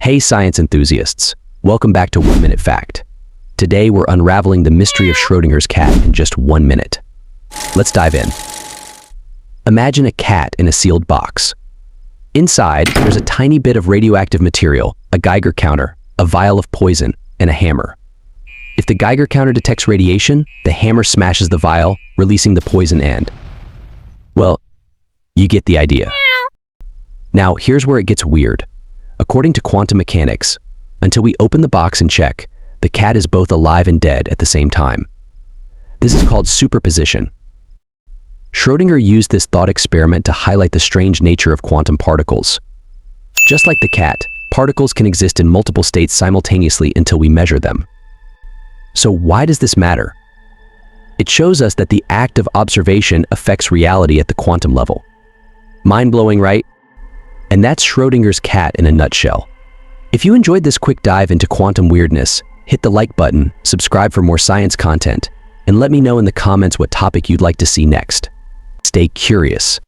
Hey science enthusiasts, welcome back to 1 Minute Fact. Today we're unraveling the mystery of Schrodinger's cat in just 1 minute. Let's dive in. Imagine a cat in a sealed box. Inside, there's a tiny bit of radioactive material, a Geiger counter, a vial of poison, and a hammer. If the Geiger counter detects radiation, the hammer smashes the vial, releasing the poison and... well, you get the idea. Now, here's where it gets weird. According to quantum mechanics, until we open the box and check, the cat is both alive and dead at the same time. This is called superposition. Schrodinger used this thought experiment to highlight the strange nature of quantum particles. Just like the cat, particles can exist in multiple states simultaneously until we measure them. So why does this matter? It shows us that the act of observation affects reality at the quantum level. Mind-blowing, right? And that's Schrodinger's cat in a nutshell. If you enjoyed this quick dive into quantum weirdness, hit the like button, subscribe for more science content, and let me know in the comments what topic you'd like to see next. Stay curious.